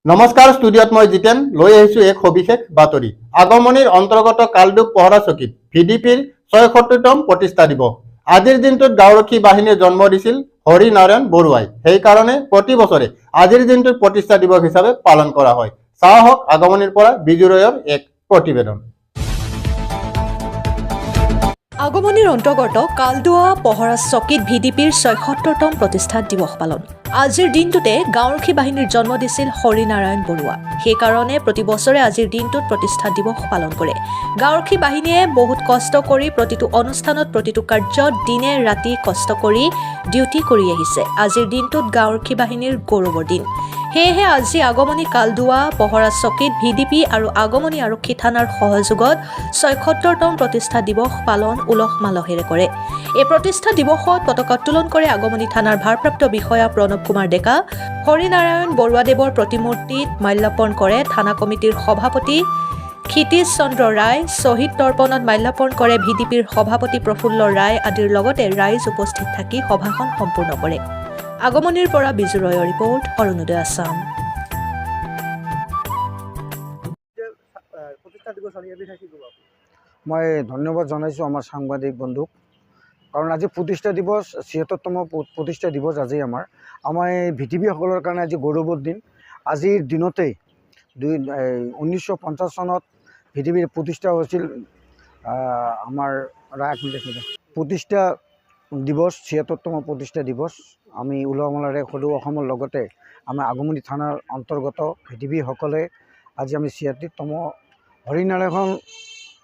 নমস্কাৰ ষ্টুডিঅ'ত মই জিতেন লৈ আহিছোঁ এক সবিশেষ বাতৰি। আগমনিৰ অন্তৰ্গত কালডুব পহৰা চকীত ভিডিপিৰ ৭৬তম প্ৰতিষ্ঠা দিৱস। আজিৰ দিনটোত গাঁওৰক্ষী বাহিনীৰ জন্ম দিছিল হৰি নাৰায়ণ বৰুৱাই। সেইকাৰণে প্ৰতি বছৰে আজিৰ দিনটোত প্ৰতিষ্ঠা দিৱস হিচাপে পালন কৰা হয়। চাওঁ হওক আগমনিৰ পৰা বিজু ৰয়ৰ এক প্ৰতিবেদন। আগমনিৰ অন্তৰ্গত কালডুৱা পহৰা চকীত ভিডিপিৰ ৭৬তম প্ৰতিষ্ঠা দিৱস পালন। আজিৰ দিনটোতে গাঁওৰক্ষী বাহিনীৰ জন্ম দিছিল হৰি নাৰায়ণ বৰুৱা। সেইকাৰণে প্ৰতি বছৰে আজিৰ দিনটোত প্ৰতিষ্ঠা দিৱস পালন কৰে। গাঁওৰক্ষী বাহিনীয়ে বহুত কষ্ট কৰি প্ৰতিটো অনুষ্ঠানত প্ৰতিটো কাৰ্যত দিনে ৰাতি কষ্ট কৰি ডিউটি কৰি আহিছে। আজিৰ দিনটোত গাঁওৰক্ষী বাহিনীৰ গৌৰৱৰ দিন। সেয়েহে আজি আগমনি কালডুৱা পহৰা চকীত ভিডিপি আৰু আগমনি আৰক্ষী থানাৰ সহযোগত ৭৬তম প্ৰতিষ্ঠা দিৱস পালন উলহ মালহেৰে কৰে। এই প্ৰতিষ্ঠা দিৱসত পতাকা উত্তোলন কৰে আগমনি থানাৰ ভাৰপ্ৰাপ্ত বিষয়া প্ৰণৱ কুমাৰ ডেকা। হৰি নাৰায়ণ বৰুৱাদেৱৰ প্ৰতিমূৰ্তিত মাল্যাৰ্পণ কৰে থানা কমিটিৰ সভাপতি ক্ষিতিশ চন্দ্ৰ ৰায়। শ্বহীদ তৰ্পণত মাল্যাৰ্পণ কৰে ভিডিপিৰ সভাপতি প্ৰফুল্ল ৰায় আদিৰ লগতে ৰাইজ উপস্থিত থাকি সভাখন সম্পূৰ্ণ কৰে। আগমনিৰ পৰা বিজু ৰয়ৰ ৰিপৰ্ট, অৰুণোদয় আছাম। মই ধন্যবাদ জনাইছোঁ আমাৰ সাংবাদিক বন্ধুক, কাৰণ আজি প্ৰতিষ্ঠা দিৱস ৭৬তম প্ৰতিষ্ঠা দিৱস আজি আমাৰ ভিটিবিসকলৰ কাৰণে আজি গৌৰৱৰ দিন। আজিৰ দিনতেই 1950 চনত ভিটিবিৰ প্ৰতিষ্ঠা হৈছিল। আমাৰ প্ৰতিষ্ঠা দিৱস ৭৬তম প্ৰতিষ্ঠা দিৱস আমি উলহ মালহেৰে সদৌ অসমৰ লগতে আমাৰ আগমনি থানাৰ অন্তৰ্গত ভিটিবিসকলে আজি আমি ৭৬তম হৰি নাৰায়ণ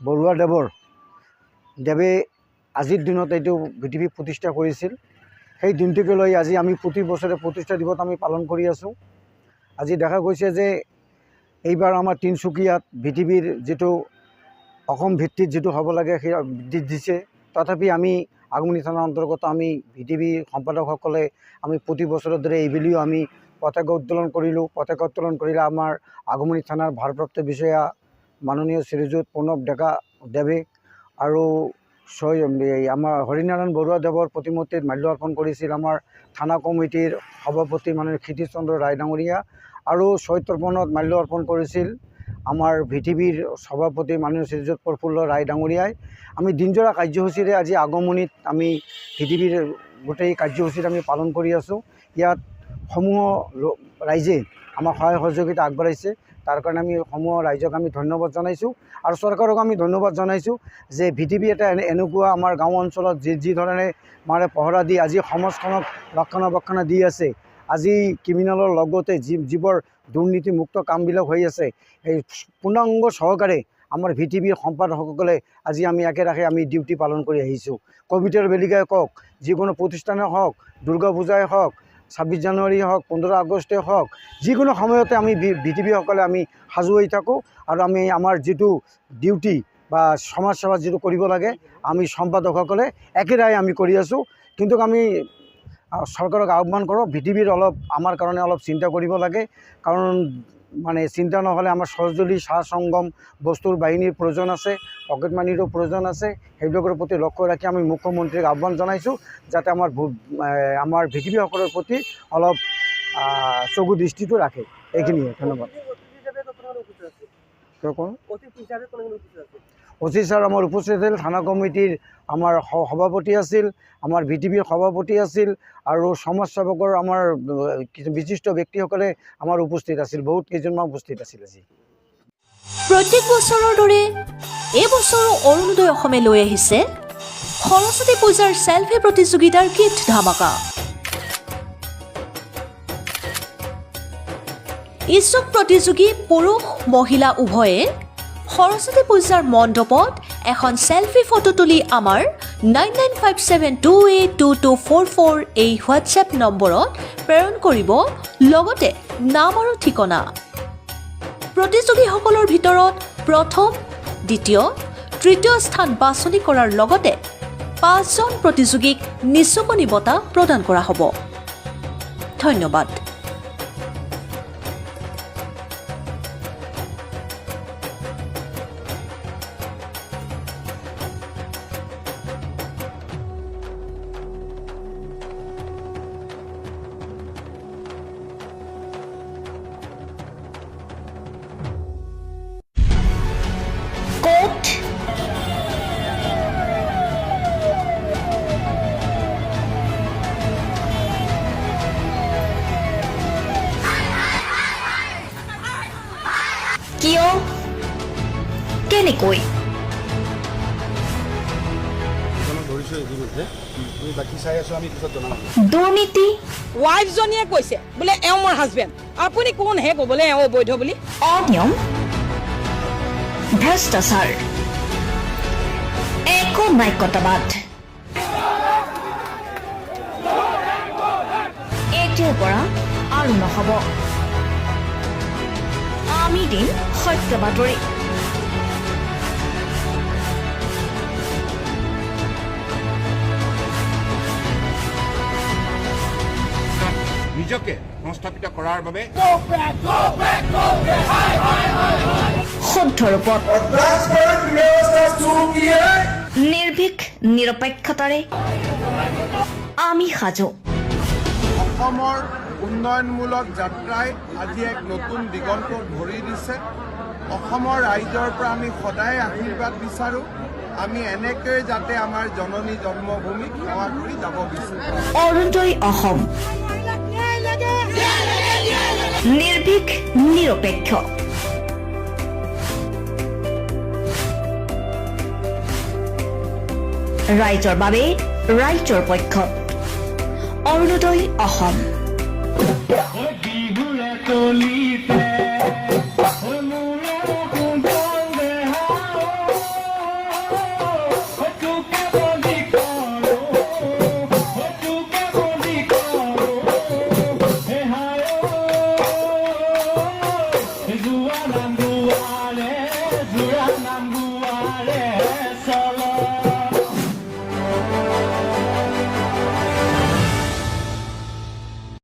বৰুৱাদেৱে আজিৰ দিনত এইটো ভিটিপি প্ৰতিষ্ঠা কৰিছিল। সেই দিনটোকে লৈ আজি আমি প্ৰতি বছৰে প্ৰতিষ্ঠা দিৱস আমি পালন কৰি আছোঁ। আজি দেখা গৈছে যে এইবাৰ আমাৰ তিনিচুকীয়াত ভিটিপিৰ যিটো অসম ভিত্তিত যিটো হ'ব লাগে সেই দিছে। তথাপি আমি আগমনি থানাৰ অন্তৰ্গত আমি ভিটিপি সম্পাদকসকলে আমি প্ৰতি বছৰৰ দৰে এইবেলিও আমি পতাকা উত্তোলন কৰিলোঁ। পতাকা উত্তোলন কৰিলে আমাৰ আগমনি থানাৰ ভাৰপ্ৰাপ্ত বিষয়া মাননীয় শ্ৰীযুত প্ৰণৱ ডেকা দেৱে আৰু আমাৰ হৰিনাৰায়ণ বৰুৱাদেৱৰ প্ৰতিমূৰ্তিত মাল্যাৰ্পণ কৰিছিল আমাৰ থানা কমিটিৰ সভাপতি মাননীয় ক্ষিতিশ চন্দ্ৰ ৰায় ডাঙৰীয়া, আৰু শ্বহীদ তৰ্পণত মাল্যাৰ্পণ কৰিছিল আমাৰ ভিটিবিৰ সভাপতি মাননীয় শ্ৰীযুত প্ৰফুল্ল ৰায় ডাঙৰীয়াই। আমি দিনজোৰা কাৰ্যসূচীৰে আজি আগমনিত আমি ভিটিবিৰ গোটেই কাৰ্যসূচীত আমি পালন কৰি আছোঁ। ইয়াত সমূহ ৰাইজে আমাক সহায় সহযোগিতা আগবঢ়াইছে। তাৰ কাৰণে আমি সমূহ ৰাইজক আমি ধন্যবাদ জনাইছোঁ আৰু চৰকাৰক আমি ধন্যবাদ জনাইছোঁ যে ভিটিবি এটা এনেকুৱা আমাৰ গাঁও অঞ্চলত যি ধৰণে মানে পহৰা দি আজি সমাজখনক ৰক্ষণাবেক্ষণ দি আছে। আজি ক্ৰিমিনেলৰ লগতে যিবোৰ দুৰ্নীতিমুক্ত কামবিলাক হৈ আছে, এই পূৰ্ণাংগ সহকাৰে আমাৰ ভিটিবিৰ সম্পাদকসকলে আজি আমি একেৰাহে আমি ডিউটি পালন কৰি আহিছোঁ। ক'ভিডৰ বেলিকাই হওক, যিকোনো প্ৰতিষ্ঠানে হওক, দুৰ্গা পূজাই হওক, ২৬ জানুৱাৰী হওক, ১৫ আগষ্টে হওক, যিকোনো সময়তে আমি ভিটিবিসকলে আমি সাজু হৈ থাকোঁ আৰু আমি আমাৰ যিটো ডিউটি বা সমাজ সেৱা যিটো কৰিব লাগে আমি সম্পাদকসকলে একেৰাহে আমি কৰি আছোঁ। কিন্তু আমি চৰকাৰক আহ্বান কৰোঁ, ভিটিবিৰ অলপ আমাৰ কাৰণে অলপ চিন্তা কৰিব লাগে, কাৰণ মানে চিন্তা নহ'লে আমাৰ সঁজুলি সা সংগম বস্তুৰ বাহিনীৰ প্ৰয়োজন আছে, পকেট মানিৰো প্ৰয়োজন আছে। সেইবিলাকৰ প্ৰতি লক্ষ্য ৰাখি আমি মুখ্যমন্ত্ৰীক আহ্বান জনাইছোঁ যাতে আমাৰ ভিটিবিসকলৰ প্ৰতি অলপ চকু দৃষ্টিটো ৰাখে। এইখিনিয়ে, ধন্যবাদ। অচি ছাৰ আমাৰ উপস্থিত আছিল, থানা কমিটিৰ আমাৰ সভাপতি আছিল, আমাৰ ভিটিবিৰ সভাপতি আছিল, আৰু সমাজসেৱকৰ আমাৰ বিশিষ্ট ব্যক্তিসকলে আমাৰ উপস্থিত আছিল, বহুত কেইজনমান উপস্থিত আছিল আজি। প্ৰত্যেক বছৰৰ দৰে এই বছৰো অৰুণোদয় অসমে লৈ আহিছে সৰস্বতী পূজাৰ চেলফি প্ৰতিযোগিতাৰ গিফ্ট ধামাকা। ইচ্ছুক প্ৰতিযোগী পুৰুষ মহিলা উভয়ে সৰস্বতী পূজাৰ মণ্ডপত এখন চেলফি ফটো তুলি আমাৰ 9957282244 এই হোৱাটছএপ নম্বৰত প্ৰেৰণ কৰিব, লগতে নাম আৰু ঠিকনা। প্ৰতিযোগীসকলৰ ভিতৰত প্ৰথম, দ্বিতীয়, তৃতীয় স্থান বাছনি কৰাৰ লগতে ৫জন প্ৰতিযোগীক নিচুকনি বঁটা প্ৰদান কৰা হ'ব। ধন্যবাদ। কিয় কেনেকৈ ধৰিছোঁ ইতিমধ্যে তুমি বাকী চাই আছো আমি পিছত জনাম দুৰ্নীতি ৱাইফজনীয়ে কৈছে বোলে এওঁ মোৰ হাজবেণ্ড আপুনি কোন হে ক'বলৈ এওঁ অবৈধ বুলি অনিয়ম ভ্ৰষ্টাচাৰ একনায়কতাবাদ এতিয়াৰ পৰা আৰু নহ'ব আমি দিম সত্য বাতৰি নিজকে সংস্থাপিত কৰাৰ বাবে শুদ্ধ ৰূপত নিৰ্ভীক নিৰপেক্ষতাৰে আমি সাজু অসমৰ উন্নয়নমূলক যাত্ৰাই আজি এক নতুন দিগন্ত ধৰি দিছে অসমৰ ৰাইজৰ পৰা আমি সদায় আশীৰ্বাদ বিচাৰোঁ আমি এনেকৈ যাতে আমাৰ জননী জন্মভূমিক সেৱা কৰি যাব বিচাৰোঁ অৰুণোদয় অসম নিৰ্ভীক নিৰপেক্ষ ৰাইজৰ বাবে ৰাইজৰ পক্ষত অৰুণোদয় অসম Solo